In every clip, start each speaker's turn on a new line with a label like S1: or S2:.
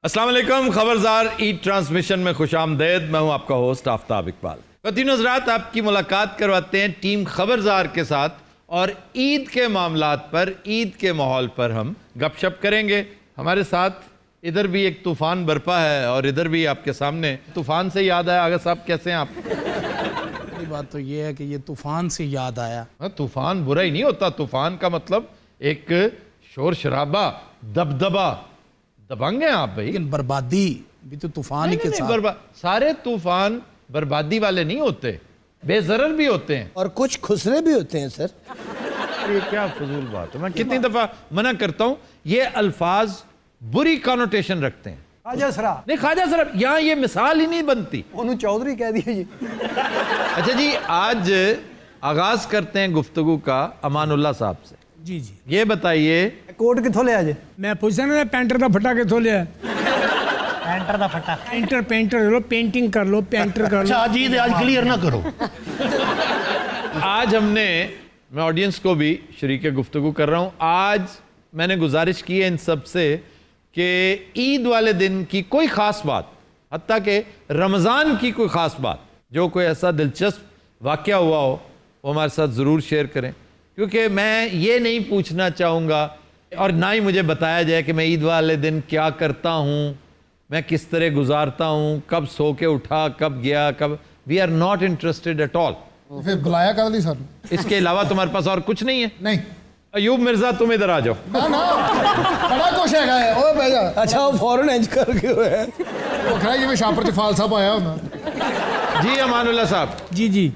S1: अस्सलाम वालेकुम, खबरदार ईद ट्रांसमिशन में खुशामदेद। मैं हूं आपका होस्ट आफ्ताब इकबाल। तीनों हज़रात आपकी मुलाकात करवाते हैं टीम खबरदार के साथ और ईद के मामलात पर, ईद के माहौल पर हम गपशप करेंगे। हमारे साथ इधर भी एक तूफ़ान बरपा है और इधर भी आपके सामने तूफ़ान से याद आया। आगा साहब कैसे हैं आप?
S2: पहली बात तो ये है कि ये तूफ़ान से याद आया।
S1: तूफ़ान बुरा ही नहीं होता। तूफ़ान का मतलब एक शोर शराबा, दबदबा। दबंग हैं आप भाई।
S2: लेकिन बर्बादी भी तो तूफान ही के साथ।
S1: सारे तूफान बर्बादी वाले नहीं होते, बेजरर भी होते हैं
S3: और कुछ खुसरे भी होते हैं सर।
S1: ये क्या फजूल बात है। मैं कितनी दफा मना करता हूं, ये अल्फाज बुरी कॉनोटेशन रखते हैं।
S3: ख्वाजा सरा
S1: नहीं, ख्वाजा सरा यहाँ ये मिसाल ही नहीं बनती।
S3: ओनू चौधरी कह दिया जी।
S1: अच्छा जी, आज आगाज करते हैं गुफ्तगू का अमानुल्लाह साहब से।
S2: जी जी,
S1: ये बताइए,
S3: कोट कितों ले आज?
S2: मैं पूछता ना, पेंटर का फटा कितों लिया?
S3: पेंटर दा फटा।
S2: पेंटर लो, पेंटिंग कर लो, पेंटर कर लो।
S3: आज ईद आज क्लियर ना करो।
S1: आज हमने, मैं ऑडियंस को भी शरीक गुफ्तगू कर रहा हूँ, आज मैंने गुजारिश की है इन सब से कि ईद वाले दिन की कोई ख़ास बात, हत्ता कि रमज़ान की कोई ख़ास बात, जो कोई ऐसा दिलचस्प वाक़या हुआ हो, वो हमारे साथ ज़रूर शेयर करें। क्योंकि मैं ये नहीं पूछना चाहूँगा और ना ही मुझे बताया जाए कि मैं ईद वाले दिन क्या करता हूँ, मैं किस तरह गुजारता हूँ, कब सो के उठा, कब गया, कब। We are not interested at all.
S4: फिर बुलाया कर ली सर।
S1: इसके अलावा तुम्हारे पास और कुछ नहीं है?
S4: नहीं।
S1: अयूब मिर्जा, तुम इधर आ जाओ।
S4: ना ना, बड़ा कुछ है ओ भैया।
S3: अच्छा वो फौरन इंज कर गए है।
S4: वो खरा ये मैं शापर च फाल साहब आया हूं।
S1: जी अमानुल्लाह साहब,
S2: जी जी,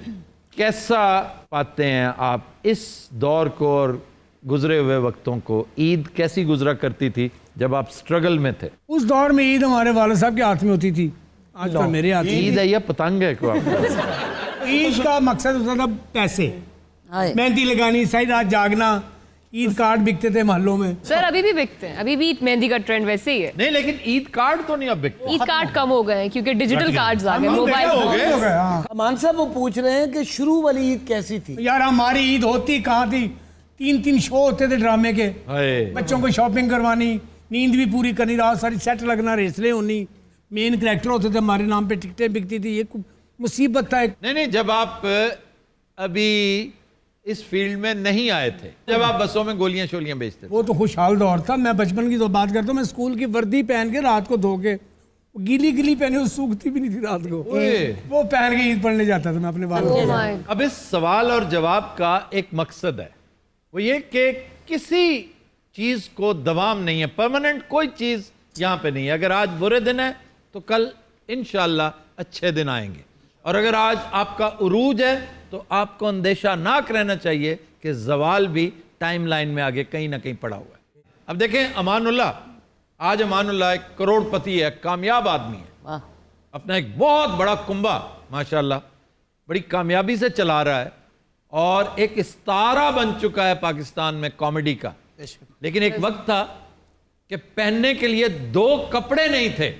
S1: कैसा पाते हैं आप इस दौर को और गुजरे हुए वक्तों को? ईद कैसी गुजरा करती थी जब आप स्ट्रगल में थे?
S2: उस दौर में ईद हमारे वालिद साहब के हाथ में होती थी, आज तो मेरे हाथ में।
S1: ईद है या पतंग है को?
S2: ईद का मकसद होता था पैसे, मेहंदी लगानी, सही रात जागना। ईद कार्ड बिकते थे मोहल्लों में।
S5: सर अभी भी बिकते हैं, अभी भी मेहंदी का ट्रेंड वैसे ही है।
S1: नहीं, लेकिन ईद कार्ड तो नहीं अब बिकते।
S5: ईद कार्ड कम हो गए हैं क्योंकि डिजिटल कार्ड्स आ गए, मोबाइल
S1: हो गए।
S2: हो गया, हाँ।
S3: अमान साहब वो पूछ रहे हैं कि शुरू वाली ईद कैसी थी?
S2: यार हमारी ईद होती कहाँ थी? 3-3 शो होते थे ड्रामे के,
S1: हाय।
S2: बच्चों को शॉपिंग करवानी, नींद भी पूरी करनी, रात सारी सेट लगना, रेसलें होनी, मेन करेक्टर होते थे हमारे नाम पे, टिकटें बिकती थी। ये मुसीबत था।
S1: नहीं नहीं, जब आप अभी इस फील्ड में नहीं आए थे, जब आप बसों में गोलियां शोलियां बेचते थे,
S2: वो तो खुशहाल दौर था। मैं बचपन की तो बात करता हूँ, मैं स्कूल की वर्दी पहन के रात को धो के, गीली गीली पहने, वो सूखती भी नहीं थी रात को, वो पहन के ईद पढ़ने जाता था मैं अपने बालों
S5: Oh
S2: के।
S5: my।
S1: अब इस सवाल और जवाब का एक मकसद है, वो ये कि किसी चीज को दवाम नहीं है, परमानेंट कोई चीज यहाँ पे नहीं है। अगर आज बुरे दिन है तो कल इंशाल्लाह अच्छे दिन आएंगे, और अगर आज आपका उरूज है तो आपको अंदेशा नाक रहना चाहिए कि जवाल भी टाइमलाइन में आगे कहीं ना कहीं पड़ा हुआ है। अब देखें अमानुल्लाह, आज अमानुल्लाह एक करोड़पति है, कामयाब आदमी है, अपना एक बहुत बड़ा कुंबा माशाल्लाह बड़ी कामयाबी से चला रहा है और एक सितारा बन चुका है पाकिस्तान में कॉमेडी का। लेकिन एक वक्त था कि पहनने के लिए 2 कपड़े नहीं थे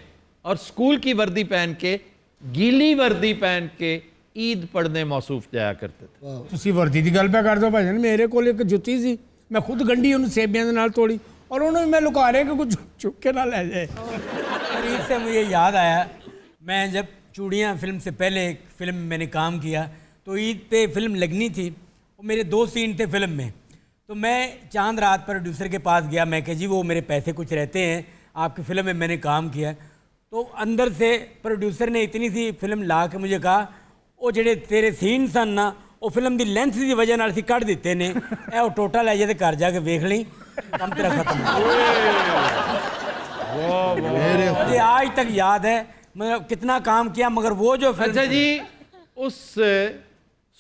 S1: और स्कूल की वर्दी पहन के, गीली वर्दी पहन के ईद पढ़ने मौसूफ जाया करते थे।
S2: ਤੁਸੀਂ वर्दी की गल पे कर दो भाई, मेरे को एक जुत्ती सी, मैं खुद गंढी उन्हें सेबियां दे नाल तोड़ी और उन्होंने मैं लुका रहे कि कुछ चुक के ना ले जाए।
S6: और इससे मुझे याद आया, मैं जब चूड़ियाँ फिल्म से पहले एक फिल्म में मैंने काम किया तो ईद पे फिल्म लगनी थी, और मेरे 2 सीन थे फिल्म में। तो मैं चांद रात प्रोड्यूसर के पास गया, मैं कहा जी वो मेरे पैसे कुछ रहते हैं, आपकी फिल्म में मैंने काम किया। तो अंदर से प्रोड्यूसर ने इतनी सी फिल्म ला के मुझे कहा, ਉਹ ਜਿਹੜੇ ਤੇਰੇ ਸੀਨ ਸਨ ਨਾ, ਉਹ ਫਿਲਮ ਦੀ ਲੈਂਥ ਦੀ ਵਜ੍ਹਾ ਨਾਲ ਅਸੀਂ ਕੱਢ ਦਿੱਤੇ ਨੇ, ਇਹ ਉਹ ਟੋਟਲ ਹੈ ਜੇ ਤੇ ਘਰ ਜਾ ਕੇ ਵੇਖ ਲਈ, ਕੰਮ तेरा खत्म। मुझे आज तक याद है मैं कितना काम किया, मगर वो जो
S1: अच्छा जी, उस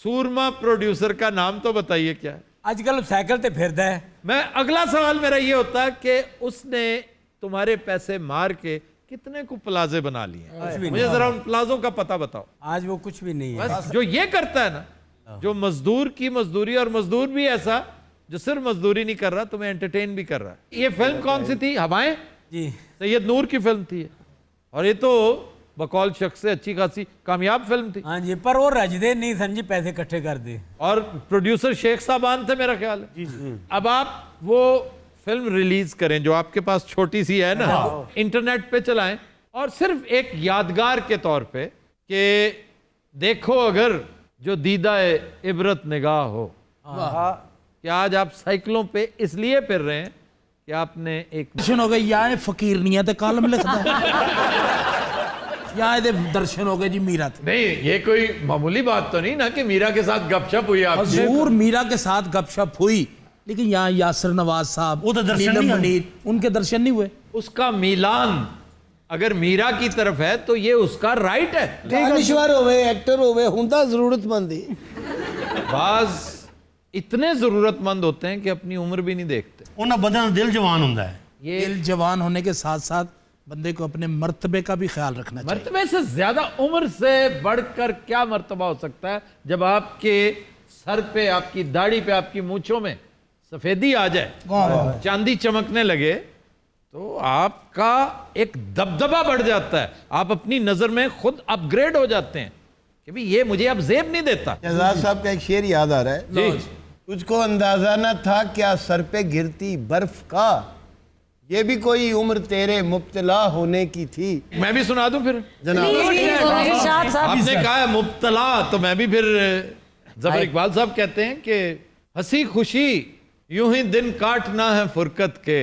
S1: सूरमा प्रोड्यूसर का नाम तो बताइए क्या है?
S6: आजकल साइकिल पे फिरदा है।
S1: मैं, अगला सवाल मेरा ये होता है कि उसने तुम्हारे पैसे मार के कितने को प्लाजे बना लिए? मुझे जरा उन प्लाजों का पता बताओ।
S6: आज वो कुछ भी नहीं है।
S1: बस जो ये करता है ना, जो मजदूर की मजदूरी, और मजदूर भी ऐसा जो सिर्फ मजदूरी नहीं कर रहा, तुम्हें एंटरटेन भी कर रहा है। ये फिल्म कौन सी थी? हवाएं
S6: जी,
S1: सैयद नूर की फिल्म थी, और ये तो बकौल शख्स से अच्छी खासी कामयाब फिल्म थी।
S6: हाँ जी, पर वो रजदे नहीं सन जी, पैसे इकट्ठे कर दे।
S1: और प्रोड्यूसर शेख साहबान थे मेरा ख्याल है। अब आप वो फिल्म रिलीज करें जो आपके पास छोटी सी है ना, इंटरनेट पे चलाएं और सिर्फ एक यादगार के तौर पे कि देखो अगर जो दीदा इबरत निगाह हो। कि आज आप साइकिलों पे इसलिए फिर रहे हैं कि आपने एक
S7: दर्शन हो गए या ये फकीर नहीं है तो कालम लिखदा या ये दर्शन हो गए जी मीरा ते।
S1: नहीं, ये कोई मामूली बात तो नहीं ना कि मीरा के साथ गपशप हुई आपकी।
S7: हजूर मीरा के साथ गपशप हुई, लेकिन यहाँ यासिर नवाज साहब,
S3: वो तो दर्शन
S7: नीलम
S3: नहीं
S7: मुनीर, उनके दर्शन नहीं हुए।
S1: उसका मिलान अगर मीरा की तरफ है तो ये उसका राइट है।
S3: दानिश्वर होवे, एक्टर होवे, हुंदा जरूरतमंद ही।
S1: बाज इतने जरूरतमंद होते हैं कि अपनी उम्र भी नहीं देखते।
S3: उन्हें बंदे दा दिल जवान हुंदा है।
S1: ये
S7: दिल जवान होने के साथ साथ बंदे को अपने मर्तबे का भी ख्याल रखना चाहिए।
S1: मर्तबे से ज्यादा उम्र से बढ़कर क्या मर्तबा हो सकता है जब आपके सर पे, आपकी दाढ़ी पे, आपकी मूंछों में सफेदी आ जाए, चांदी चमकने लगे, तो आपका एक दबदबा बढ़ जाता है। आप अपनी नजर में खुद अपग्रेड हो जाते हैं कि भाई ये मुझे अब जेब नहीं देता।
S8: शहजाद साहब का एक शेर याद आ रहा है।
S1: जी।
S8: तुझको अंदाजा न था क्या सर पे गिरती बर्फ का, ये भी कोई उम्र तेरे मुब्तला होने की थी।
S1: मैं भी सुना दूं फिर?
S9: इरशाद साहब
S1: आपने कहा है मुब्तला, तो मैं भी फिर जबर इकबाल साहब कहते हैं कि हंसी खुशी यूं ही दिन काटना है फुरकत के,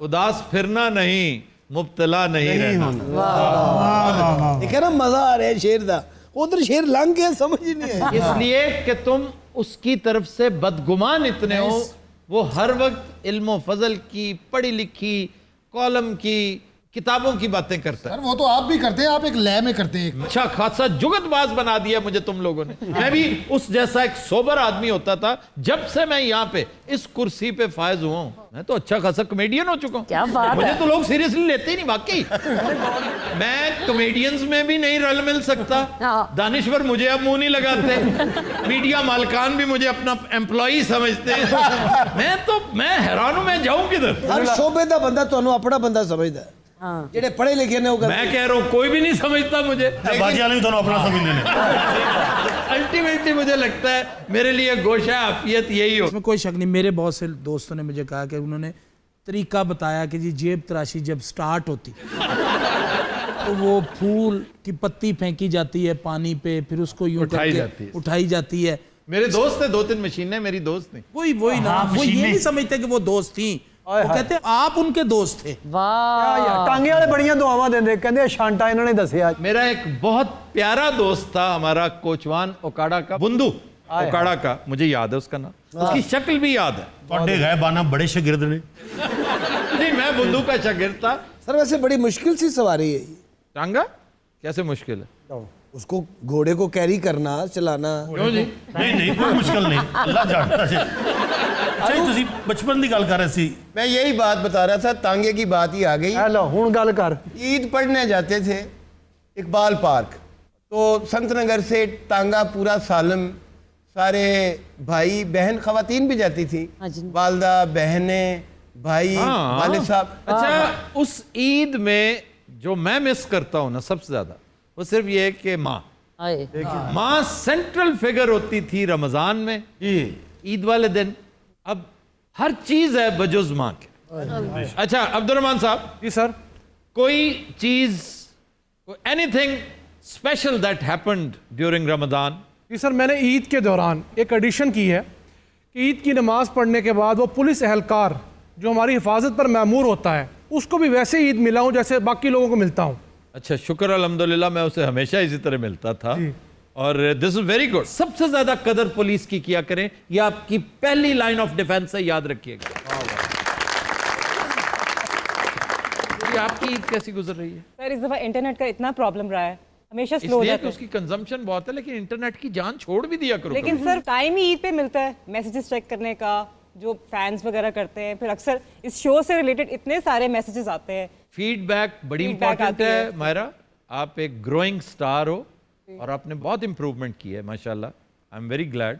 S1: उदास फिरना नहीं, मुब्तला नहीं रहना।
S3: देखा ना मजा आ रहा है शेर दा, उधर शेर लंघ गया, समझ ही नहीं है।
S1: इसलिए कि तुम उसकी तरफ से बदगुमान इतने हो, वो हर वक्त इल्म फजल की, पढ़ी लिखी, कॉलम की, किताबों की बातें करता है।
S4: सर वो तो आप भी करते हैं, आप एक लय में करते हैं।
S1: अच्छा खासा जुगतबाज बना दिया मुझे तुम लोगों ने। मैं भी उस जैसा एक सोबर आदमी होता था। जब से मैं यहाँ पे इस कुर्सी पे फायज हुआ हूँ, मैं तो अच्छा खासा कॉमेडियन हो चुका हूँ।
S9: क्या बात
S1: मुझे
S9: है।
S1: तो लोग सीरियसली लेते ही नहीं वाकई। मैं कॉमेडियंस में भी नहीं रल मिल सकता।
S9: हाँ।
S1: दानिश्वर मुझे अब मुंह नहीं लगाते, मीडिया मालकान भी मुझे अपना एम्प्लॉई समझते हैं। मैं हैरान हूं, मैं जाऊं किधर?
S3: हर शोबे दा बंदा ਤੁਹਾਨੂੰ ਆਪਣਾ ਬੰਦਾ ਸਮਝਦਾ ਹੈ। ਜਿਹੜੇ ਪੜ੍ਹੇ ਲਿਖੇ ਨੇ ਉਹ
S1: मैं कह रहा हूं कोई भी नहीं समझता मुझे।
S3: ਬਾਜੀ ਵਾਲੇ ਵੀ ਤੁਹਾਨੂੰ ਆਪਣਾ ਸਮਝਦੇ ਨੇ।
S1: अल्टीमेटली मुझे लगता है मेरे लिए गोशा आफियत यही हो।
S7: इसमें कोई शक नहीं। मेरे बहुत से दोस्तों ने मुझे कहा कि उन्होंने तरीका बताया कि जी जेब तराशी जब स्टार्ट होती तो वो फूल की पत्ती फेंकी जाती है पानी पे, फिर उसको यूं
S1: उठाई
S7: करके
S1: जाती है।
S7: उठाई जाती है।
S1: मेरे दोस्त थे, 2-3 मशीनें मेरी दोस्त थी।
S7: वही ना, वो ये नहीं समझते कि वो दोस्त थी, वो कहते आप उनके दोस्त थे।
S9: वाह
S3: ਟਾਂਗੇ ਵਾਲੇ ਬੜੀਆਂ ਦੁਆਵਾਂ ਦਿੰਦੇ, ਕਹਿੰਦੇ ਸ਼ਾਂਟਾ ਇਹਨਾਂ ने ਦੱਸਿਆ।
S1: मेरा एक बहुत प्यारा दोस्त था हमारा, कोचवान ओकाड़ा का, बुंदू ओकाड़ा का, मुझे याद है उसका नाम, उसकी शक्ल भी याद है।
S3: ਤੁਹਾਡੇ ਗਾਇਬਾਨਾ बड़े शागिर्द ने।
S1: नहीं, मैं बुंदू का शागिर्द था।
S3: सर वैसे बड़ी मुश्किल सी सवारी है ये।
S1: टांगा कैसे मुश्किल है?
S3: उसको घोड़े को कैरी करना, चलाना।
S1: क्यों जी?
S10: नहीं नहीं कोई मुश्किल नहीं, अल्लाह जानता है। अच्छा ਤੁਸੀਂ बचपन की गल कर रहे सी।
S8: मैं यही बात बता रहा था, तांगे की बात ही आ गई।
S3: हेलो हुन गल कर।
S8: ईद पढ़ने जाते थे इकबाल पार्क, तो संत नगर से टांगा पूरा सालम, सारे भाई बहन, खवातीन भी जाती थी,
S9: हाँ जी।
S8: वालदा, बहनें, भाई,
S1: हाँ।
S8: वालिद साहब।
S1: अच्छा, उस ईद में जो मैं मिस करता हूँ ना सबसे ज्यादा, वो सिर्फ ये है कि माँ माँ सेंट्रल फिगर होती थी रमजान में, ईद वाले दिन। अब हर चीज है बजुज माँ के। अच्छा अब्दुर्रहमान साहब
S2: जी सर।
S1: कोई चीज, anything special that happened during Ramzan?
S2: जी सर, मैंने ईद के दौरान एक एडिशन की है कि ईद की नमाज पढ़ने के बाद वो पुलिस एहलकार जो हमारी हिफाजत पर मामूर होता है, उसको भी वैसे ईद मिला हूँ जैसे बाकी लोगों को मिलता हूँ।
S1: अच्छा, शुक्र अल्हम्दुलिल्लाह, मैं उसे हमेशा इसी तरह मिलता था और दिस इज वेरी गुड। सबसे ज्यादा कदर पुलिस की किया करें, यह आपकी पहली लाइन ऑफ डिफेंस है, याद रखिएगा। आपकी ईद कैसी गुजर रही है?
S11: सर इस दफा इंटरनेट का इतना प्रॉब्लम रहा है, हमेशा स्लो हो
S1: इसलिए
S11: जाता
S1: कि
S11: है।
S1: उसकी कंजम्पशन बहुत है, लेकिन इंटरनेट की जान छोड़ भी दिया करो।
S11: लेकिन सर टाइम ही ईद पे मिलता है मैसेजेस चेक करने का, जो फैंस वगैरह करते हैं, फिर अक्सर इस शो से रिलेटेड इतने सारे मैसेजेस आते हैं।
S1: फीडबैक बड़ी
S11: Feedback
S1: इंपॉर्टेंट
S11: आती
S1: है
S11: है।
S1: मायरा। आप एक ग्रोइंग स्टार हो और आपने बहुत इंप्रूवमेंट की है माशाल्लाह, आई एम वेरी ग्लैड।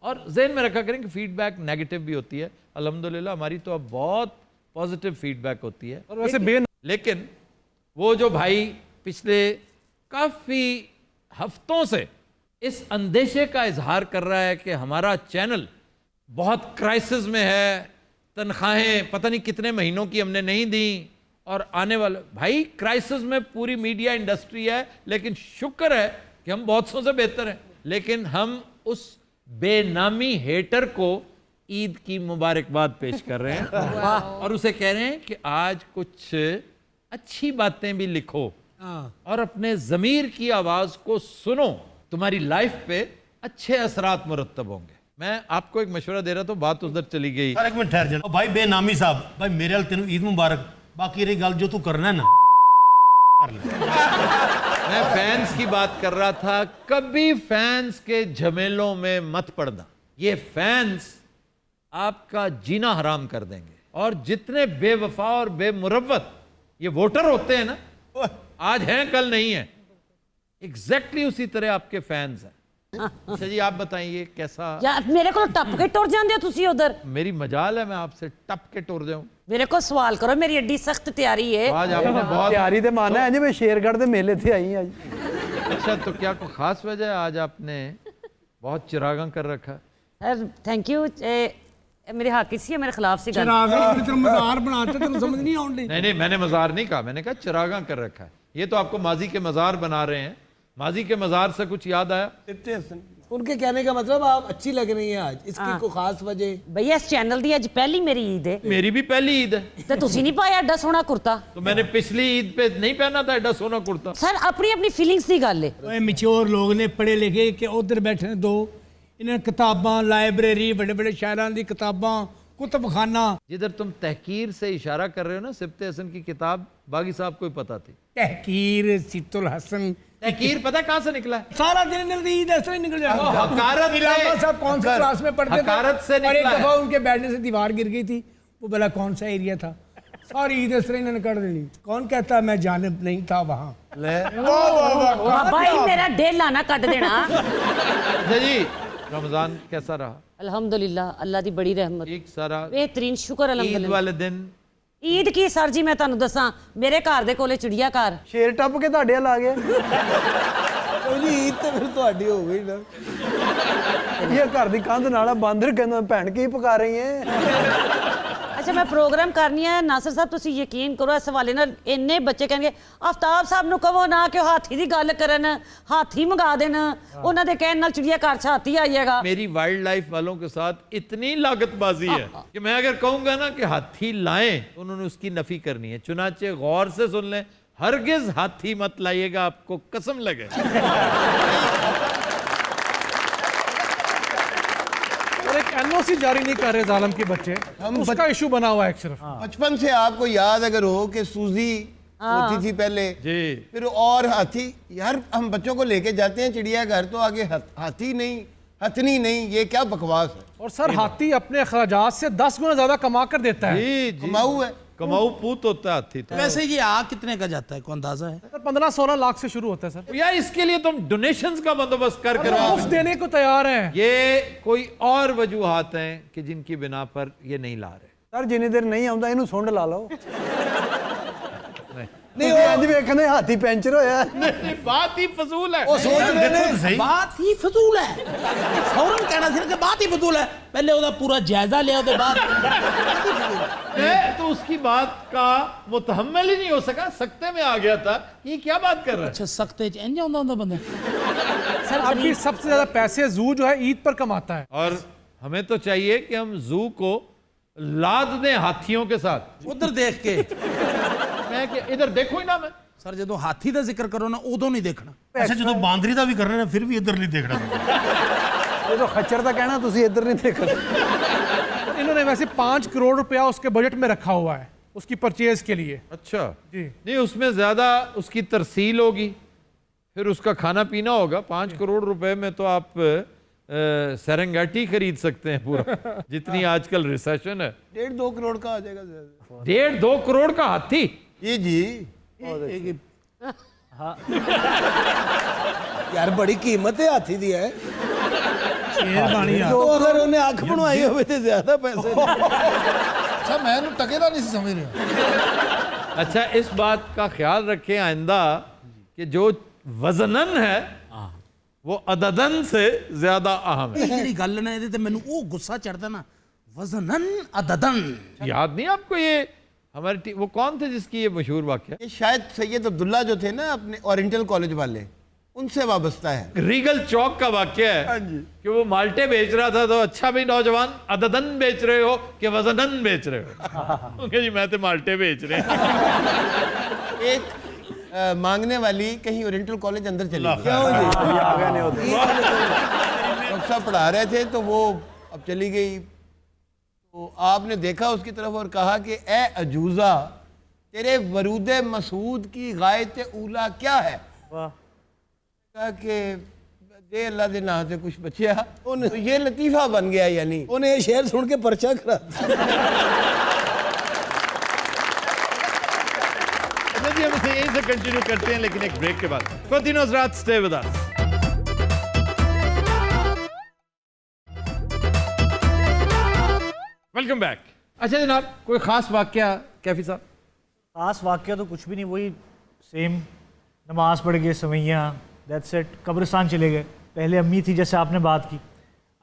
S1: और जहन में रखा करें कि फीडबैक नेगेटिव भी होती है, अल्हम्दुलिल्लाह हमारी तो अब बहुत पॉजिटिव फीडबैक होती है।
S2: और वैसे
S1: लेकिन वो जो भाई पिछले काफ़ी हफ्तों से इस अंदेशे का इजहार कर रहा है कि हमारा चैनल बहुत क्राइसिस में है, तनख्वाहें पता नहीं कितने महीनों की हमने नहीं दी, और आने वाले भाई क्राइसिस में पूरी मीडिया इंडस्ट्री है, लेकिन शुक्र है कि हम बहुत सौ से बेहतर हैं। लेकिन हम उस बेनामी हेटर को ईद की मुबारकबाद पेश कर रहे हैं और उसे कह रहे हैं कि आज कुछ अच्छी बातें भी लिखो और अपने ज़मीर की आवाज़ को सुनो, तुम्हारी लाइफ पे अच्छे असरात मुरत्तब होंगे। मैं आपको एक मशवरा दे रहा था, बात उधर चली गई।
S10: एक मिनट ठहर जाना भाई बेनामी साहब, भाई मेरे हाल तेन ईद मुबारक, बाकी रही गल जो तू करना है ना कर ले।
S1: मैं फैंस की बात कर रहा था, कभी फैंस के झमेलों में मत पड़ना, ये फैंस आपका जीना हराम कर देंगे। और जितने बेवफा और बेमुरव्वत ये वोटर होते हैं ना, आज हैं कल नहीं है, एग्जैक्टली उसी तरह आपके फैंस हैं। अच्छा जी, आप बताइए कैसा?
S9: यार मेरे को टप के टुर जांदे हो तुसी उधर।
S1: मेरी मजाल है मैं आपसे टप के टुर जाऊं।
S9: मेरे को सवाल करो, मेरी एडी सख्त तैयारी है।
S1: आज आपने बहुत
S3: तैयारी तो माना है जी, मैं शेरगढ़ के मेले से आई आज।
S1: अच्छा, तो क्या कोई खास वजह है आज आपने बहुत चिरागा कर रखा?
S9: Sir thank you. मेरे हक सी है, मेरे खिलाफ सी गल।
S3: मजार बनाते तेन समझ नहीं आउंदी।
S1: नहीं, मैंने मजार नहीं कहा, मैंने कहा चिरागा कर रखा है। ये तो आपको माजी के मजार बना रहे हैं। माजी के मजार से कुछ याद आया?
S3: उनके कहने का मतलब आप अच्छी लग रही हैं आज, इसकी कोई खास वजह?
S9: भैया इस चैनल दी अज पहली मेरी ईद है।
S1: मेरी भी पहली ईद है।
S9: तो तुसी नहीं पाया एडा सोहना कुर्ता?
S1: तो मैंने पिछली ईद पे नहीं पहना था एडा सोना कुर्ता।
S9: सर अपनी अपनी फीलिंग्स की गल है।
S6: मैच्योर लोग ने, पढ़े लिखे, कि उधर बैठे ने दो, इन्हें किताबां, लाइब्रेरी, बड़े बड़े शायरां दी किताबां, कुतुबखाना।
S1: जिधर तुम तहकीर से इशारा कर रहे हो ना, सिब्ते हसन की किताब बागी साहब को ही पता थी।
S6: तहकीर, सित्तुल हसन,
S1: तहकीर पता कहाँ से निकला है?
S6: सारा दिन ईद ऐसे ही निकल जाता।
S1: हकारत से-
S6: इलामा साहब कौन सी क्लास में पढ़ते थे?
S1: हकारत से
S6: और एक
S1: निकला है।
S6: दफा उनके बैठने से दीवार गिर गई थी, वो भला कौन सा एरिया था? सारी ईद इस तरह इन्होंने कर देनी। कौन कहता मैं जानिब नहीं था वहाँ?
S9: भाई मेरा डेल आना कट देना।
S1: अच्छा जी, रमजान कैसा रहा?
S9: अल्हम्दुलिल्लाह, अल्लाह दी बड़ी रहमत।
S1: एक सारा
S9: बेहतरीन, शुक्र
S1: ईद
S9: अल्हम्दुलिल्लाह।
S1: वाले दिन
S9: ईद की सर जी मैं ਤੁਹਾਨੂੰ ਦੱਸਾਂ, ਮੇਰੇ ਘਰ ਦੇ ਕੋਲੇ ਚਿੜੀਆ ਘਰ।
S3: शेर टप के ਤੁਹਾਡੇ ਵੱਲ ਆ ਗਏ ਜੀ। ਈਦ ਤੇ ਫਿਰ ਤੁਹਾਡੀ ਹੋ ਗਈ ਨਾ। ਇਹ ਘਰ ਦੀ ਕੰਧ ਨਾਲ ਬਾਂਦਰ ਕਹਿੰਦਾ ਭੈਣ ਕੀ ਪਕਾ ਰਹੀ ਹੈ।
S9: अच्छा मैं प्रोग्राम करनी है नासिर साहब, तुसी यकीन करो इस हवाले नाल इन्ने बच्चे कहणगे आफ्ताब साहब नु कहो ना कि हाथी दी गल करन, हाथी मंगा देन, उन्हां दे कहण नाल चिड़िया घर च हाथी आ जाएगा।
S1: मेरी वाइल्ड लाइफ वालों के साथ इतनी लागतबाजी है कि मैं अगर कहूंगा ना कि हाथी लाएं तो उन्होंने उसकी नफी करनी है। चुनाचे गौर से सुन लें, हरगिज हाथी मत लाइएगा, आपको कसम लगे।
S2: एनओसी जारी नहीं कर रहे जालिम के बच्चे, उसका इशू बना हुआ है एक सिर्फ।
S8: बचपन से आपको याद अगर हो कि सूजी होती थी पहले
S1: जी,
S8: फिर और हाथी। यार हम बच्चों को लेके जाते हैं चिड़ियाघर तो आगे हाथी नहीं, हथनी नहीं, ये क्या बकवास है।
S2: और सर हाथी अपने अखराजात से 10 गुना ज्यादा कमा कर देता है।
S1: जी जी,
S8: कमाऊ है।
S1: कमाऊ पूत होता है हाथी तो।
S7: वैसे ये आ कितने का जाता है, कोई अंदाजा है?
S2: सर 15-16 लाख से शुरू होता है सर।
S1: यार इसके लिए तुम डोनेशंस का बंदोबस्त कर
S2: और मुफ्त देने को तैयार हैं।
S1: ये कोई और वजूहात हैं कि जिनकी बिना पर ये नहीं ला रहे।
S3: सर जिन्नी देर नहीं आਉਂਦਾ ਇਹਨੂੰ ਸੁੰਡ ਲਾ ਲਓ। नहीं आज वेखने हाथी पैंचर होया।
S1: बात ही फजूल है।
S3: ਉਹ ਸੋਚ ਰਹੇ ਨੇ
S10: सही
S7: बात ही फजूल है। फौरन कहना थी ना कि बात ही फजूल है, पहले ਉਹਦਾ पूरा जायजा लिया ਉਹਦੇ बाद।
S1: मैं तो उसकी बात का मुतहम्मिल ही नहीं हो सका, सकते में आ गया था। ये क्या बात कर रहा है?
S7: अच्छा सख्ते च इंज आंदा ਹੁੰਦਾ ਬੰਦਾ।
S9: सर
S2: अभी सबसे ज्यादा पैसे जू जो है ईद पर कमाता है।
S1: और हमें तो चाहिए कि हम जू को लाद दें हाथियों के साथ।
S7: उधर देख के
S1: मैं कि इधर देखो ही ना मैं।
S7: सर ਜਦੋਂ ਹਾਥੀ ਦਾ ਜ਼ਿਕਰ ਕਰੋ ਨਾ ਉਦੋਂ ਨਹੀਂ ਦੇਖਣਾ।
S10: अच्छा जो बांदरी का भी करना है फिर भी इधर नहीं देखना।
S3: ये तो खच्चर का कहना तुसी इधर नहीं देख।
S2: इन्होंने वैसे 5 करोड़ रुपया उसके बजट में रखा हुआ है उसकी परचेज के लिए।
S1: अच्छा
S2: जी।
S1: नहीं, उसमें ज्यादा उसकी तरसील होगी, फिर उसका खाना पीना होगा। 5 करोड़ रुपए में तो आप सेरेंगेटी खरीद सकते हैं पूरा, जितनी आजकल रिसेशन है।
S8: 1.5-2 करोड़ का आ जाएगा।
S1: 1.5-2 करोड़ का हाथी?
S8: ये जी
S3: यार बड़ी कीमत है हाथी दी है।
S8: तो अगर उन्हें आंख बनवाई हो तो ज्यादा पैसे।
S4: अच्छा मैं टके का नहीं समझ रहा।
S1: अच्छा, इस बात का ख्याल रखें आइंदा कि जो वजनन है वो अददन से ज्यादा अहम है।
S7: ਇਹ ਜਿਹੜੀ ਗੱਲ ਨਾ ਇਹਦੇ ਤੇ ਮੈਨੂੰ ਉਹ ਗੁੱਸਾ ਚੜਦਾ ਨਾ, वज़नन अददन।
S1: याद नहीं आपको ये हमारे वो कौन थे जिसकी ये मशहूर वाक्य?
S8: ये शायद सैयद अब्दुल्ला जो थे ना अपने ओरिएंटल कॉलेज वाले, उनसे वाबस्ता है।
S1: रीगल चौक का वाक्य है कि वो माल्टे बेच रहा था, तो अच्छा भी नौजवान अददन बेच रहे हो कि वजनन बेच रहे हो? उनके जी मैं तो माल्टे बेच रहे हैं।
S8: एक मांगने वाली कहीं ओरिएंटल कॉलेज अंदर चली गई। डॉक्टर साहब पढ़ा रहे थे तो वो अब चली गई, तो आपने देखा उसकी तरफ और कहा कि ए अजूजा, तेरे वरूद मसूद की गायत ऊला क्या है? कहा कि दे अल्लाह दे ना से कुछ बचिया, तो ये लतीफ़ा बन गया। यानी
S3: उन्हें ये शेर सुन के पर्चा करा।
S1: अच्छा जी, हम इसे यहीं से कंटिन्यू करते हैं लेकिन एक ब्रेक के बाद। कंटिन्यूअस रात, stay with us. Welcome back. अच्छा जनाब, कोई खास वाकया कैफी साहब?
S12: खास वाकया तो कुछ भी नहीं, वही सेम, नमाज पढ़ गए, सवैयाँ, दैट्स इट। कब्रिस्तान चले गए। पहले अम्मी थी जैसे आपने बात की,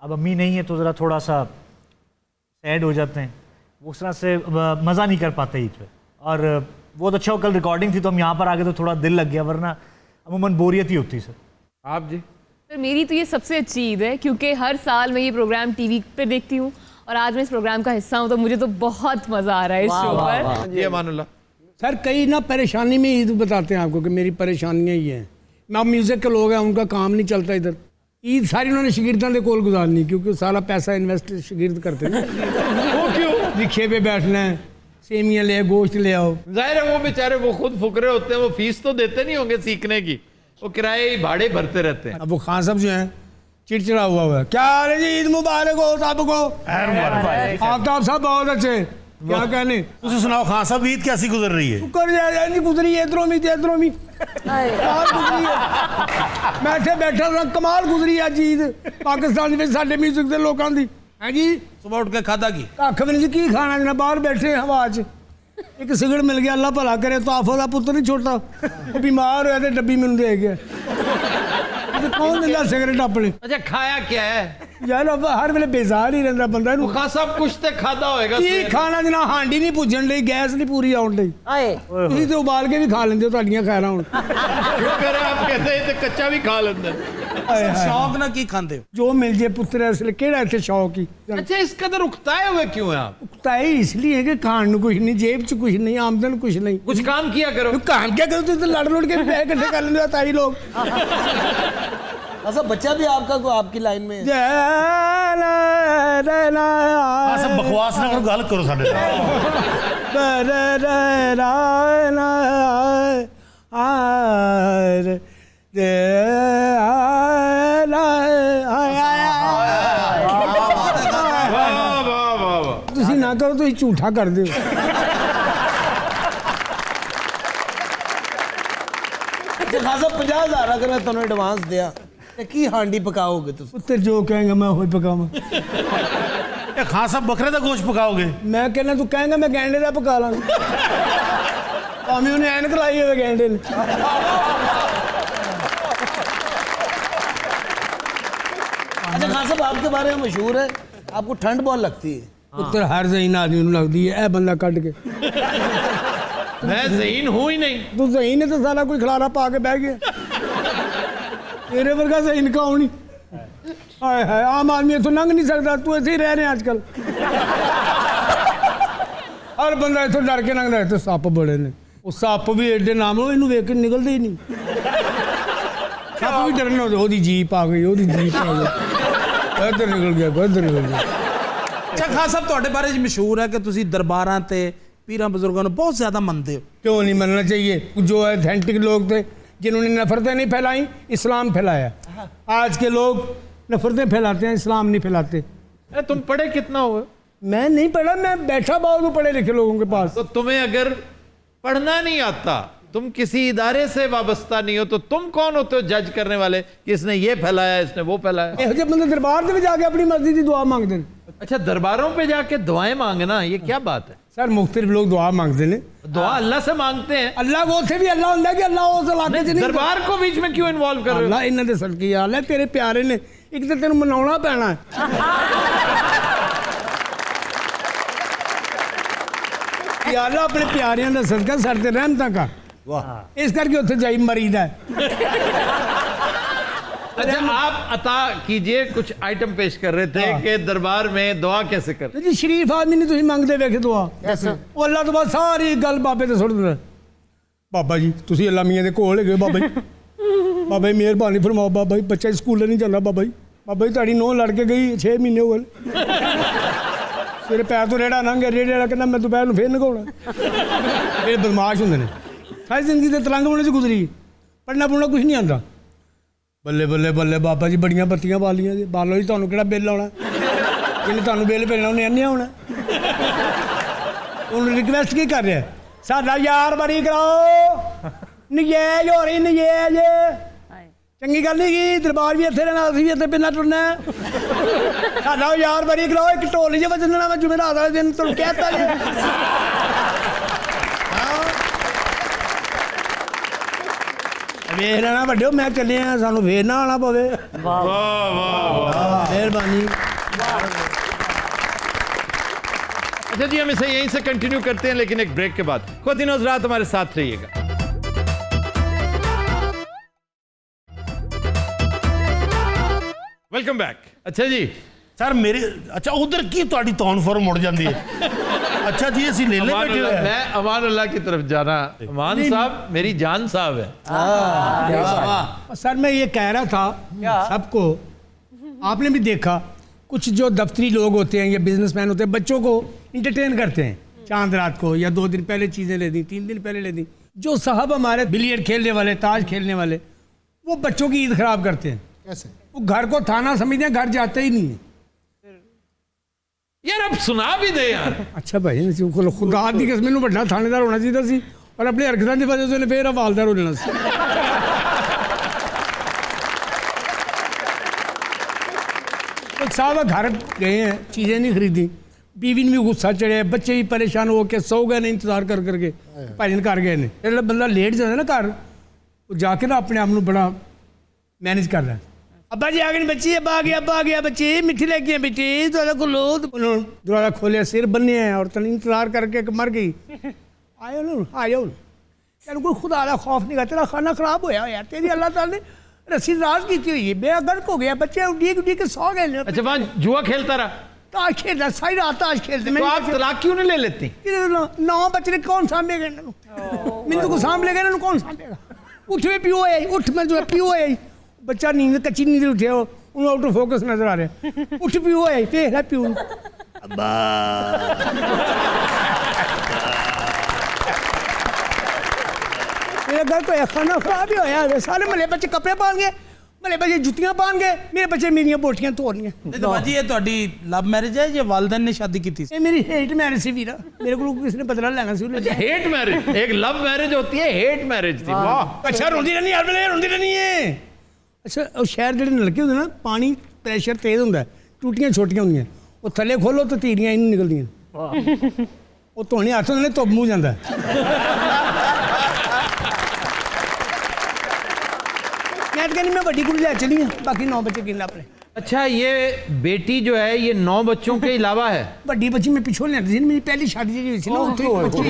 S12: अब अम्मी नहीं है तो ज़रा थोड़ा सा सैड हो जाते हैं, वो उस तरह से मज़ा नहीं कर पाते ईद पे। और बहुत अच्छा, कल रिकॉर्डिंग थी तो हम यहाँ पर आ गए तो थोड़ा दिल लग गया, वरना अमूमन बोरियत ही होती सर।
S1: आप जी?
S5: सर मेरी तो ये सबसे अच्छी ईद है, क्योंकि हर साल मैं ये प्रोग्राम टीवी पे देखती हूँ और आज मैं इस प्रोग्राम का हिस्सा हूँ, तो मुझे तो बहुत मज़ा आ रहा है इस शो पर।
S1: जी अमानुल्लाह।
S3: सर कई ना परेशानी में ईद बताते हैं आपको कि मेरी परेशानियां ही हैं। मैं मियूजिक के लोग हैं, उनका काम नहीं चलता इधर। ईद सारी उन्होंने शगिर्दां दे कोल गुजारनी, क्योंकि सारा पैसा इन्वेस्ट शगिर्द करते हैं। वो क्यों? रिक्शे पे बैठना है, सेमियां ले, गोश्त ले आओ।
S1: जाहिर है वो बेचारे वो खुद फुकरे होते हैं, वो फीस तो देते नहीं होंगे सीखने की, वो किराए भाड़े भरते रहते हैं।
S3: अब वो खान साहब जो हैं चिड़चिड़ा हुआ है, क्या हाल है जी, ईद मुबारक हो सबको। आफ्ताब साहब बहुत अच्छे, क्या कहने।
S10: तुझे सुनाओ खान साहब, ईद कैसी गुजर रही है?
S3: कर जाए नहीं गुजरी है, इधरों में कमाल गुजरी है। बैठे बैठा था, कमाल गुजरी है ईद पाकिस्तान में साडे म्यूजिक के लोगों की। हैं जी,
S7: सुबह उठ के खादा की
S3: कख भी नहीं की खाना, जना बाहर बैठे हवा च एक सिगरेट मिल गया, अल्लाह भला करे। तो आफो का पुत्र नहीं छोटा, वो बीमार होया तो डब्बी मैंने दे गया। कौन दिंदा सिगरेट अपने?
S1: अच्छा खाया क्या है
S3: यार, अब हर वेले बेजार ही रहता बंदा।
S1: खान साहब कुछ तो खादा होएगा।
S3: की खाना जना, हांडी नहीं पुजन ली, गैस नहीं पूरी आउन ली, तुसीं ते उबाल के भी खा लेंदे हो, तुहाडियां खैरां हुण।
S1: शुक्र है आप कहते हैं तो कच्चा भी खा लेंदे।
S7: शौक ना की खाते हो?
S3: जो मिल जाए पुत्र, इसलिए केड़ा इत्थे शौक ही।
S1: अच्छा इस कदर उकताए हुए क्यों है आप?
S3: उकताए इसलिए कि खाण नूं कुछ नहीं, जेब च कुछ नहीं, आमदन कुछ नहीं।
S1: कुछ काम किया करो।
S3: काम क्या करो, तुम तो लड़ लुड़ के भी पैसे इकट्ठे कर लेंदे हो ताई लोग।
S12: अच्छा बच्चा भी आपका को आपकी लाइन में
S10: सब बकवास ना करो, गल करो साडे
S3: तुसी ना करो तो झूठा कर दो।
S12: खासा 50,000 अगर मैं तुम्हें एडवांस दिया तो की हांडी पकाओगे तुम?
S3: उत्तर जो कहेंगे मैं वही पकावा।
S10: खान साहब बकरे का गोश्त पकाओगे?
S3: मैं कहना तू कहेंगा मैं गैंडे का पका लांगा। भावें उन्हें ऐनक लाई हुए गैंडे ने।
S12: अच्छा खान साहब आपके बारे में मशहूर है, आपको ठंड बहुत लगती है।
S3: उत्तर हर ज़हीन आदमी को लगती है, ए बंदा कट के।
S1: मैं ज़हीन हूँ ही नहीं।
S3: तू ज़हीन है तो सारा कोई खलारा पा के बह गया। तेरे वर्गा ज़हीन का होनी। हाय हाय, आम आदमी इतों लंघ नहीं सकता, तू ऐसे ही रह रहे आजकल। हर बंदा इतों डर के लंघदा, इतने सप्प बड़े ने। वो सप्प भी एडे नाम हो, इनू वेख के निकलते ही नहीं। सप्प भी डरने होते, ओदी जीप आ गई, ओदी जीप आ गई, इधर निकल गया, इधर निकल गया।
S7: अच्छा खान साहब ਤੁਹਾਡੇ ਬਾਰੇ ਮਸ਼ਹੂਰ ਹੈ ਕਿ ਤੁਸੀਂ ਦਰਬਾਰਾਂ ਤੇ पीर बुजुर्गों बहुत ज्यादा मानते हो।
S3: क्यों नहीं मानना चाहिए? जो ऑथेंटिक लोग थे जिन्होंने नफरतें नहीं फैलाई, इस्लाम फैलाया। आज के लोग नफरतें फैलाते हैं, इस्लाम नहीं फैलाते।
S1: तुम पढ़े कितना हुए?
S3: मैं नहीं पढ़ा, मैं बैठा बहुत हूँ पढ़े लिखे लोगों के पास।
S1: तो तुम्हें अगर पढ़ना नहीं आता, तुम किसी इदारे से वाबस्ता नहीं हो, तो तुम कौन होते हो जज करने वाले कि इसने ये फैलाया, इसने वो फैलाया?
S3: जब बंदे दरबार में जाके अपनी मर्जी की दुआ मांगते हैं।
S1: अच्छा दरबारों पे जाके दुआएं मांगना, ये क्या बात है?
S3: सर मुख्तलिफ लोग दुआ मांगते हैं।
S1: दुआ अल्लाह से मांगते हैं।
S3: अल्लाह को उसे भी अल्लाह होता है कि अल्लाह उस इलाके से नहीं,
S1: दरबार को बीच में क्यों इन्वॉल्व कर रहे हो?
S3: अल्लाह इन्हां दे सदके हाल है, तेरे प्यारे ने एक तो तेन मनाउणा पैना है। ਯਾ ਅੱਲਾ ਆਪਣੇ ਪਿਆਰਿਆਂ ਦਾ ਸਦਕਾ ਸਾਡੇ ਤੇ ਰਹਿਮਤਾਂ ਕਰ।
S4: वाह
S3: ਇਸ ਕਰਕੇ ਉੱਥੇ ਜਾਈ ਮਰੀਦਾ ਹੈ।
S1: अच्छा आप अता कीजिए, कुछ आइटम पेश कर रहे थे कि दरबार में दुआ कैसे कर।
S3: ਜੀ ਸ਼ਰੀਫ ਆਦਮੀ ਨਹੀਂ ਤੁਸੀਂ ਮੰਗਦੇ ਵੇਖੇ ਦੁਆ। ਉਹ ਅੱਲਾ ਤੋਂ ਬਾਅਦ ਸਾਰੀ ਗੱਲ ਬਾਬੇ ਤੇ ਸੁੱਟ ਦਿੰਦਾ। ਬਾਬਾ ਜੀ ਤੁਸੀਂ ਅੱਲਾ ਮੀਆਂ ਦੇ ਕੋਲ ਹੈਗੇ ਬਾਬਾ ਜੀ, ਬਾਬਾ ਜੀ ਮਿਹਰਬਾਨੀ ਫਰਮਾਓ ਬਾਬਾ ਜੀ, ਬੱਚਾ ਸਕੂਲੇ ਨਹੀਂ ਜਾਂਦਾ ਬਾਬਾ ਜੀ, ਬਾਬਾ ਜੀ ਤੁਹਾਡੀ ਨੂੰਹ ਲੜ ਕੇ ਗਈ 6 ਮਹੀਨੇ ਹੋ ਗਏ, ਤੇਰੇ ਪੈਰ ਤੋਂ ਰੇੜਾ ਲੰਘ ਗਿਆ, ਰੇੜੇ ਵਾਲਾ ਕਹਿੰਦਾ ਮੈਂ ਦੁਪਹਿਰ ਨੂੰ ਫੇਰ ਨਗਾਉਣਾ। ਇਹ ਬਦਮਾਸ਼ ਹੁੰਦੇ ਨੇ, ਸਾਰੀ ਜ਼ਿੰਦਗੀ ਤੇ ਤਲੰਗ ਬਣੇ 'ਚ ਗੁਜ਼ਰੀ, ਪੜ੍ਹਨਾ ਪੁੜ੍ਹਨਾ ਕੁਛ ਨਹੀਂ ਆਉਂਦਾ। ਬੱਲੇ ਬੱਲੇ ਬੱਲੇ ਬਾਬਾ ਜੀ ਬੜੀਆਂ ਬੱਤੀਆਂ ਬਾਲੀਆਂ ਜੀ, ਬਾਲੋ ਜੀ ਤੁਹਾਨੂੰ ਕਿਹੜਾ ਬਿੱਲ ਆਉਣਾ, ਜਿਹਨੇ ਤੁਹਾਨੂੰ ਬਿੱਲ ਭੇਜਣਾ ਉਹਨੇ ਇੰਨੇ ਆਉਣਾ। ਉਹਨੂੰ ਰਿਕਵੈਸਟ ਕੀ ਕਰ ਰਿਹਾ, ਸਾਡਾ ਯਾਰ ਬਰੀ ਕਰਾਓ, ਨਜਾਇਜ਼ ਹੋ ਰਹੀ ਨਜਾਇਜ਼। ਚੰਗੀ ਗੱਲ ਨਹੀਂ ਕੀ, ਦਰਬਾਰ ਵੀ ਇੱਥੇ ਰਹਿਣਾ, ਅਸੀਂ ਵੀ ਇੱਥੇ ਪਿੰਨਾ ਟੁਰਨਾ, ਸਾਡਾ ਯਾਰ ਬਰੀ ਕਰਾਓ। ਇੱਕ ਢੋਲੀ 'ਚ ਵਜਣਾ ਵਾ ਜੁਮੇਰਾਤ ਵਾਲੇ ਦਿਨ, ਤੁਹਾਨੂੰ ਕਹਿਤਾ ਜੀ। ਵੇਖ ਲੈਣਾ ਵੱਡਿਓ, ਮੈਂ ਚੱਲਿਆ, ਸਾਨੂੰ ਫੇਰ ਨਾ ਆਉਣਾ ਪਵੇ।
S1: वाह वाह वाह।
S3: ਮਿਹਰਬਾਨੀ।
S1: अच्छा जी, हम इसे यहीं से कंटिन्यू करते हैं, लेकिन एक ब्रेक के बाद। ख्वातीन और हज़रात हमारे साथ रहिएगा। Welcome back. अच्छा जी
S10: सर मेरे अच्छा उधर की ਤੁਹਾਡੀ ਤੌਣ ਫੌਰ ਮੁੜ ਜਾਂਦੀ ਹੈ। अच्छा जी ਅਸੀਂ ਲੈ ਲੈ बैठे हुए हैं।
S1: मैं अमान अल्लाह की तरफ जाना, अमान साहब मेरी जान साहब है।
S3: सर मैं ये कह रहा था सबको, आपने भी देखा कुछ जो दफ्तरी लोग होते हैं या बिजनेसमैन होते हैं, बच्चों को इंटरटेन करते हैं, चांद रात को या 2 दिन पहले चीज़ें ले दी, 3 दिन पहले ले दी। जो साहब हमारे बिलियर्ड खेलने वाले, ताश खेलने वाले, वो बच्चों की ईद खराब करते हैं।
S4: कैसे?
S3: वो घर को थाना समझते हैं, घर जाते ही नहीं है।
S1: यार अब सुना भी दे यार।
S3: अच्छा भाई खुदा दी कसम मैनू ਵੱਡਾ ਥਾਣੇਦਾਰ ਹੋਣਾ ਚਾਹੀਦਾ ਸੀ, ਪਰ ਆਪਣੀ ਹਰਕਤਾਂ ਦੀ ਵਜ੍ਹਾ ਤੋਂ ਇਹਨੇ ਫੇਰ ਹਵਾਲਦਾਰ ਹੋ ਜਾਣਾ ਸੀ। तो साहब घर गए हैं, चीज़ें नहीं खरीदी, बीवी ने भी गुस्सा चढ़िया, बच्चे भी परेशान हो के सो गए ने इंतजार कर करके, भाजन घर गए ने। जो बंदा लेट जाता ना घर, वो जाके ना अपने आप को बड़ा मैनेज कर रहा है। अब्बा जी आ गए बच्ची, अब्बा आ गया बच्ची, मिठी लग गई बेटी, दरवाजा खोलो। दरवाजा खोलिया, सिर बन्ने हैं और तन इंतजार करके मर गई। आयो ना आ जाओ, तेन कोई खुदा का खौफ नहीं, तेरा खाना खराब होया यार, तेरी अल्लाह ताला ने रस्सी राज की हुई है, बेड़ा गर्क हो गया, बच्चे उड़ी के सो गए।
S1: अच्छा वहाँ जुआ खेलता रहा,
S3: ताश खेलता, सारी रात ताश खेलते।
S1: तो आप तलाक क्यों नहीं ले लेती?
S3: 9 बच्चे ने कौन सामभेगा इन्होंने, मैंने को सामभ लेगा, इन्होंने कौन सामभेगा। उठ में पियो है, उठ में जो है पियो है, बच्चा नींद कच्ची नींद उठे हो, उन्हें आउट ऑफ फोकस नजर आ रहे, उठ पियो है, देख रहा पियो। अब्बा मेरा घर तो खाना खराब ही होया, सारे मले बच्चे कपड़े पहन गए, मले बच्चे जुतियां पहन गए, मेरे बच्चे मेरी बोटियां तोड़ रही।
S7: तो बाजी ये ਤੁਹਾਡੀ लव मैरिज है या वालदैन ने शादी की थी?
S3: ये मेरी हेट मैरिज सी वीरा, मेरे को किसी ने बदला लेना सी।
S1: हेट मैरिज, एक लव मैरिज होती है, हेट मैरिज थी। वाह।
S3: अच्छा रोंदी रहनी हर वेले रोंदी रहनी है। अच्छा ਉਹ ਸ਼ਹਿਰ ਜਿਹੜੇ ਨਲਕੇ ਹੁੰਦੇ ਨਾ, ਪਾਣੀ ਪ੍ਰੈਸ਼ਰ ਤੇਜ਼ ਹੁੰਦਾ, ਟੂਟੀਆਂ ਛੋਟੀਆਂ ਹੁੰਦੀਆਂ, ਉਹ ਥੱਲੇ ਖੋਲੋ ਤਾਂ ਧੀਰੀਆਂ ਹੀ ਨਹੀਂ ਨਿਕਲਦੀਆਂ। ਉਹ ਧੋਣੇ ਹੱਥ ਹੁੰਦੇ ਨੇ, ਧੁੱਪ ਮੂੰਹ ਜਾਂਦਾ। मैं तो कहनी मैं बड़ी कुड़ी ले चली हूँ, बाकी 9 बच्चे गिन अपने।
S1: अच्छा ये बेटी जो है ये 9 बच्चों के अलावा है?
S3: बड़ी बच्ची मैं पिछों ले थी, मेरी पहली शादी जी हुई थी ना, उत्थे एक बच्ची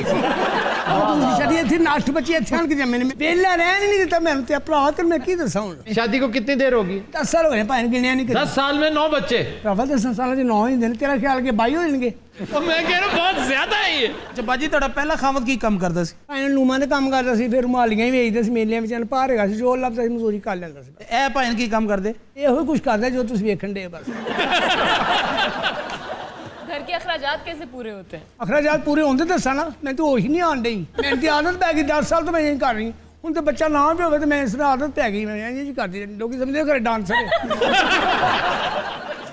S3: दूसरी शादी थी, 8 बच्चे इत्थे आन के जमे ने, वेला रहन नहीं दिता मैनूं ते भरा, ते मैं की दसां हुण।
S1: शादी को कितनी देर होगी?
S3: 10 साल हो गए भाई, गिनिया नहीं।
S1: 10 साल में 9 बच्चे?
S3: भरावा 10 साल च 9 ही होंदे ने, तेरा ख्याल के 22 हो जाणगे?
S1: तो मैं कह रहा हूं बहुत ज्यादा है ये।
S7: अच्छा बाजी ਤੁਹਾਡਾ ਪਹਿਲਾ ਖਾਵਤ ਕੀ ਕੰਮ ਕਰਦਾ ਸੀ?
S3: ਭਾਈ ਲੂਮਾਂ ਦੇ ਕੰਮ ਕਰਦਾ ਸੀ, ਫਿਰ ਮਾਲੀਆਂ ਹੀ ਵੇਚਦਾ ਸੀ, ਮੇਲਿਆਂ ਵਿੱਚ ਭਾਰ ਹੈਗਾ ਸੀ, ਜੋ ਲੱਭਦਾ ਸੀ ਮਜ਼ਦੂਰੀ ਕਰ ਲੈਂਦਾ ਸੀ।
S7: ਇਹ ਭਾਈ ਕੀ ਕੰਮ ਕਰਦੇ?
S3: ਇਹੋ ਕੁਝ ਕਰਦਾ ਜੋ ਤੁਸੀਂ ਵੇਖਣ ਦੇ ਬਸ।
S5: घर के अखराजात कैसे पूरे होते हैं?
S3: अखराजात पूरे होंगे दसा ना, मैं तो होश नहीं आन डई, मैं तो आदत पै गई, 10 साल तो मैं यही कर रही हूँ। हूँ तो बच्चा ना भी हो, मैं इस आदत पै गई, मैं यही करती लोग समझते घर डांसर है।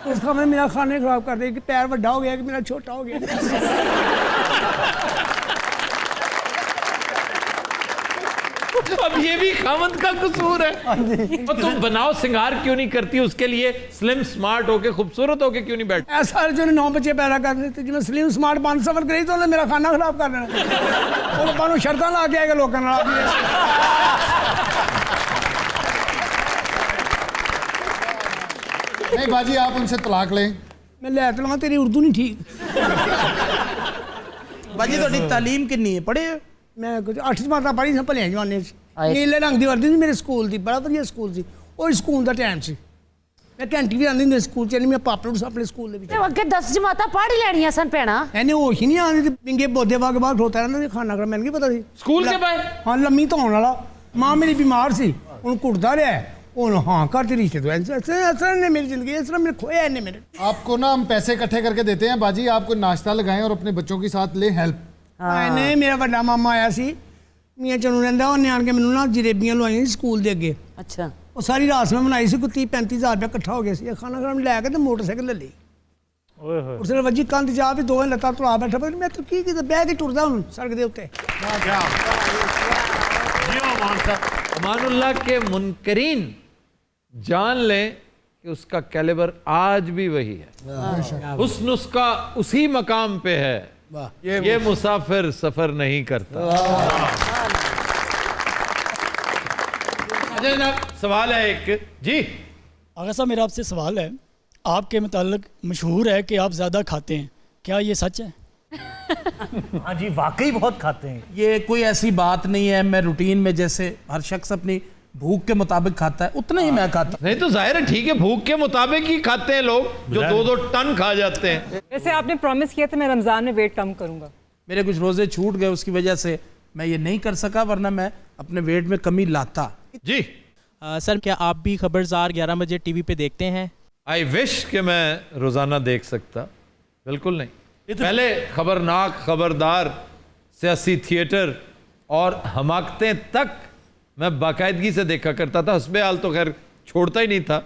S3: उसका मैं मेरा खाने खराब कर दे कि पैर बड़ा हो गया कि मेरा छोटा हो गया।
S1: अब ये भी खामद का कसूर है। तो तुम बनाओ सिंगार क्यों नहीं करती, उसके लिए स्लिम स्मार्ट होके खूबसूरत होके क्यों नहीं बैठ?
S3: ऐसा जो 9 बच्चे पैदा कर देते, जो मैं स्लिम स्मार्ट 5 सफर करी तो उन्हें मेरा खाना खराब कर देना, और बानू शर्त ला के आएगा लोगों ना।
S4: नहीं बाजी आप उनसे तलाक लें।
S3: मैं ले तो लगा, तेरी उर्दू नहीं ठीक।
S7: ਬਾਜੀ ਤੁਹਾਡੀ ਤਾਲੀਮ ਕਿੰਨੀ ਹੈ, ਪੜ੍ਹੇ ਹੋ?
S3: ਮੈਂ ਕੁਝ 8 ਜਮਾਤਾਂ ਪੜ੍ਹੀ ਸਾਂ ਭਲਿਆਂ ਜਵਾਨੇ 'ਚ। ਨੀਲੇ ਰੰਗ ਦੀ ਵਰਦੀ ਸੀ ਮੇਰੇ ਸਕੂਲ ਦੀ, ਬੜਾ ਵਧੀਆ ਸਕੂਲ ਸੀ। ਉਹ ਸਕੂਲ ਦਾ ਟਾਈਮ ਸੀ, ਮੈਂ ਘੰਟੀ ਵੀ ਆਉਂਦੀ ਹੁੰਦੀ ਸਕੂਲ 'ਚ, ਨਹੀਂ ਮੈਂ ਪਾਪੜ ਨੂੰ ਆਪਣੇ ਸਕੂਲ ਦੇ ਵਿੱਚ।
S9: ਤੇ ਅੱਗੇ 10 ਜਮਾਤਾਂ ਪੜ੍ਹ ਹੀ ਲੈਣੀਆਂ ਸਨ ਭੈਣਾ।
S3: ਇਹਨੇ ਹੋਸ਼ ਹੀ ਨਹੀਂ ਆਉਂਦੀ ਤੇ ਪਿੰਗੇ ਬੋਦੇ ਵਾ ਕੇ ਬਾਹਰ ਖਲੋਤਾ ਰਹਿੰਦਾ ਸੀ ਖਾਣਾ ਕਰ, ਮੈਨੂੰ ਕੀ ਪਤਾ ਸੀ
S1: स्कूल के बाहर
S3: ਹਾਂ ਲੰਮੀ ਧੌਣ ਵਾਲਾ। ਮਾਂ ਮੇਰੀ ਬਿਮਾਰ ਸੀ, ਉਹਨੂੰ ਕੁੱਟਦਾ ਰਿਹਾ, ਉਹਨੂੰ ਹਾਂ करते रिश्ते तो ऐसा ने मेरी जिंदगी इस तरह मैंने खोया है मेरे।
S4: आपको ना हम पैसे इकट्ठे करके देते हैं बाजी, आप कोई नाश्ता लगाएं और अपने बच्चों के साथ ले हेल्प।
S3: नहीं मेरा बड़ा मामा आया सी मियाँ चनू रहिंदा, ਉਹਨੇ ਆਣ ਕੇ ਮੈਨੂੰ ਨਾ ਜਲੇਬੀਆਂ ਲਵਾਈਆਂ ਸੀ ਸਕੂਲ ਦੇ ਅੱਗੇ।
S9: ਅੱਛਾ
S3: ਉਹ ਸਾਰੀ ਰਾਤ ਮੈਂ ਬਣਾਈ ਸੀ, ਕੋਈ 30-35 ਹਜ਼ਾਰ ਰੁਪਇਆ ਇਕੱਠਾ ਹੋ ਗਿਆ ਸੀ। ਖਾਣਾ ਖਾਣ ਲੈ ਕੇ ਤੇ ਮੋਟਰਸਾਈਕਲ ਲੈ ਲਈ।
S12: ओए होए
S3: ਉਸ ਵੇਲੇ ਵੱਜੀ ਕੰਧ ਜਾ ਵੀ ਦੋਵੇਂ ਲੱਤਾਂ ਤੁਲਾ ਬੈਠਾ, ਪਰ ਮੈਂ ਤੂੰ ਕੀ ਕੀਤਾ, ਬਹਿ ਕੇ ਟੁਰਦਾ ਹੁਣ ਸੜਕ ਦੇ ਉੱਤੇ।
S1: अमानुल्लाह के मुनकरीन जान लें कि उसका कैलिबर आज भी वही है, हुस्न उसका उसी मकाम पे है, ये मुसाफिर सफर नहीं करता। अच्छा जनाब, सवाल है एक जी।
S13: आगा साहब मेरा आपसे सवाल है, आपके मुताल्लिक मशहूर है कि आप ज़्यादा खाते हैं, क्या ये सच है?
S12: हाँ जी, वाकई बहुत खाते हैं।
S7: ये कोई ऐसी बात नहीं है, मैं रूटीन में जैसे हर शख्स अपनी भूख के मुताबिक खाता है उतना ही मैं खाता।
S1: नहीं तो जाहिर है ठीक है, भूख के मुताबिक ही खाते हैं लोग जो 2-2 टन खा जाते हैं।
S11: वैसे आपने प्रॉमिस किया था मैं रमज़ान में वेट कम करूंगा।
S7: मेरे कुछ रोजे छूट गए, उसकी वजह से मैं ये नहीं कर सका, वरना मैं अपने वेट में कमी लाता।
S1: जी
S13: सर क्या आप भी खबरदार 11 बजे टीवी पे देखते हैं?
S1: आई विश कि मैं रोजाना देख सकता, बिल्कुल नहीं। पहले खबरनाक, खबरदार, सियासी थिएटर और हमाकतें तक मैं बाकायदगी से देखा करता था। हस्बे हाल तो खैर छोड़ता ही नहीं था,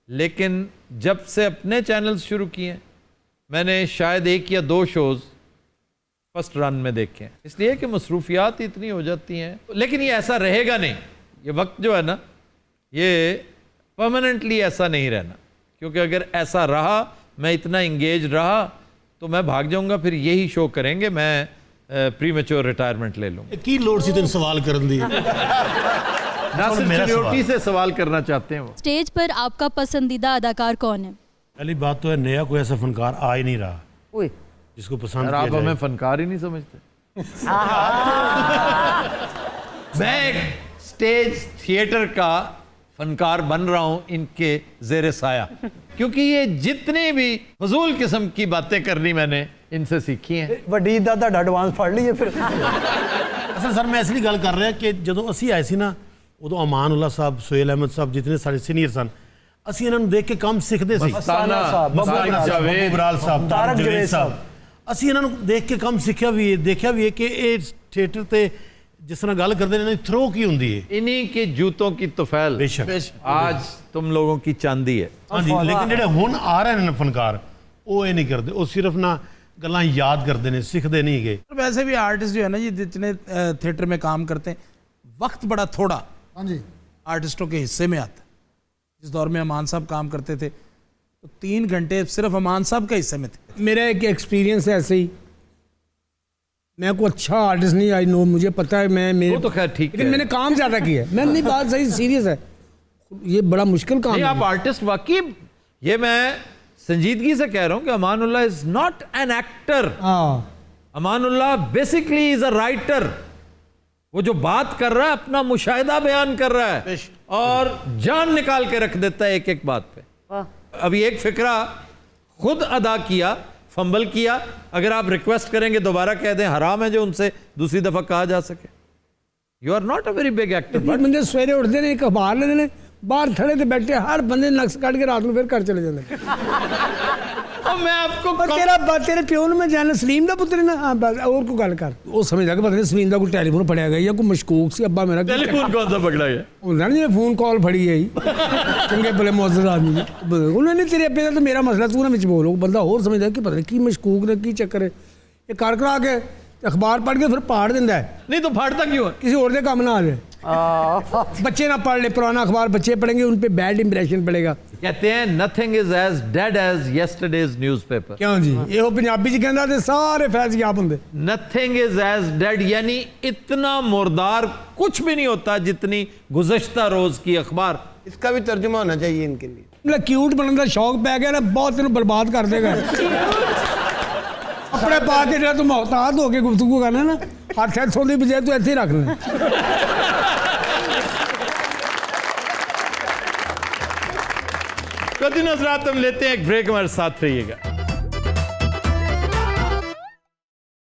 S1: लेकिन जब से अपने चैनल्स शुरू किए हैं मैंने शायद 1 या 2 शोज़ फर्स्ट रन में देखे हैं, इसलिए कि मसरूफियात इतनी हो जाती हैं। लेकिन ये ऐसा रहेगा नहीं, ये वक्त जो है ना ये परमानेंटली ऐसा नहीं रहना, क्योंकि अगर ऐसा रहा, मैं इतना इंगेज रहा तो मैं भाग जाऊंगा, फिर यही शो करेंगे, मैं प्री मैच्योर रिटायरमेंट ले लूँगा।
S10: की लोड़ सी तेन सवाल करन दी
S1: नासिर सिन्योरिटी से सवाल करना चाहते हैं वो।
S14: स्टेज पर आपका पसंदीदा अदाकार कौन है?
S10: पहली बात तो है, नया कोई ऐसा फनकार आ ही नहीं रहा जिसको पसंद किया
S1: आप
S10: जाए।
S1: हमें फनकार ही नहीं समझते। मैं एक स्टेज थिएटर का फनकार बन रहा हूं इनके जेर साया, क्योंकि ये जितनी भी फजूल किस्म की बातें करनी मैंने इनसे सीखी हैं।
S12: ਵੱਡੀ ਦਾ ਤੁਹਾਡਾ ਐਡਵਾਂਸ ਫੜ ਲਈਏ ਫਿਰ।
S10: असल सर मैं इसलिए गल कर रहा कि ਜਦੋਂ ਅਸੀਂ ਆਏ ਸੀ ਨਾ, ਉਦੋਂ ਅਮਾਨ ਉੱਲਾ ਸਾਹਿਬ, ਸੁਹੇਲ ਅਹਿਮਦ ਸਾਹਿਬ, ਜਿਤਨੇ ਸਾਡੇ ਸੀਨੀਅਰ ਸਨ, ਅਸੀਂ ਇਹਨਾਂ ਨੂੰ ਦੇਖ ਕੇ ਕੰਮ ਸਿੱਖਦੇ ਸੀ।
S1: ਮਸਤਾਨਾ ਸਾਹਿਬ,
S10: ਬੱਬੂ ਬਰਾਲ ਸਾਹਿਬ, ਤਾਰਕ ਜਵੇਦ ਸਾਹਿਬ, ਅਸੀਂ ਇਹਨਾਂ ਨੂੰ ਦੇਖ ਕੇ ਕੰਮ ਸਿੱਖਿਆ ਵੀ ਹੈ, ਦੇਖਿਆ भी है कि ਇਹ ਥੀਏਟਰ ਤੇ जिस तरह गल करते हैं थ्रो की होंगी है,
S1: इन्हीं के जूतों की तुफैल
S10: बेशक
S1: आज तुम लोगों की चांदी है।
S10: हाँ जी, लेकिन जेडे हुण आ रहे हैं फनकार वो ये नहीं करते, वो सिर्फ ना गल्लां याद करते हैं, सीखते नहीं गए।
S7: वैसे भी आर्टिस्ट जो है ना जी, जितने थिएटर में काम करते हैं, वक्त बड़ा थोड़ा
S4: हाँ जी
S7: आर्टिस्टों के हिस्से में आता है। जिस दौर में अमान साहब काम करते थे तो 3 घंटे सिर्फ अमान साहब के हिस्से में थे।
S3: मेरा एक एक्सपीरियंस है ऐसे ही, मैं कोई अच्छा आर्टिस्ट नहीं, आई नो, मुझे पता है मैं मेरे
S1: वो तो खैर ठीक
S3: लेकिन
S1: है,
S3: मैंने काम ज़्यादा किया है। मैं नहीं, बात सही सीरियस है, ये बड़ा मुश्किल काम
S1: नहीं
S3: है।
S1: आप आर्टिस्ट वाकई, ये मैं संजीदगी से कह रहा हूं कि Amanullah is not an actor. Amanullah basically is a writer. वो जो बात कर रहा है अपना मुशाहिदा बयान कर रहा है और जान निकाल के रख देता है एक एक बात पे। अभी एक फिक्रा खुद अदा किया, फंबल किया, अगर आप रिक्वेस्ट करेंगे दोबारा कह दें, हराम है जो उनसे दूसरी दफा कहा जा सके। You are not a very big actor.
S3: बंदे सवेरे उठते हैं, एक अखबार लेते हैं, बाहर थड़े ते बैठे, हर बंदे नक्स कट के रात में फिर घर चले जाते।
S1: और मैं आपको
S3: तेरे प्यो ने मैं जाना सलीम का पुत्र है ना, हाँ बस और को गल कर। वो समझदा कि पता नहीं सलीम का कोई टेलीफोन फड़िया गया या कोई मशकूक सी, अब्बा मेरा
S1: टेलीफोन कौन सा पकड़ा गया,
S3: होंदा नहीं फोन कॉल फड़ी गई चंगे भले मुअज़्ज़ज़ आदमी उन्होंने नहीं, तेरे अब्बे का तो मेरा मसला, तू ना विच बोलो। बंदा होर समझदा कि पता नहीं की मशकूक ने की चक्कर है, ये कर करा के अखबार पढ़ के फिर फाड़ दिंदा है।
S1: नहीं तो फाड़ता क्यों है?
S3: किसी और दे काम ना आ जाए, बच्चे ना पढ़ ले, पुराना अखबार बच्चे पढ़ेंगे, उन पे बैड इंप्रेशन पड़ेगा।
S1: कहते हैं nothing is as dead as yesterday's newspaper.
S3: क्यों जी, ये वो पंजाबी च कहंदा ते सारे फैज याद होंदे।
S1: नथिंग इज एज डेड, यानी इतना मुर्दार कुछ भी नहीं होता जितनी गुज़श्ता रोज की अखबार।
S8: इसका भी तर्जुमा होना चाहिए इनके लिए।
S3: मतलब क्यूट बनने का शौक पै गया ना, बहुत तेन बर्बाद कर देगा। कपड़े पा के जो तुम मोहतात हो के गुफ्तगू करना ना, हाथ हथों की बजाय तो ऐसे ही रख लें।
S1: तो दिन हज़रात हम लेते हैं एक ब्रेक, हमारे साथ रहिएगा।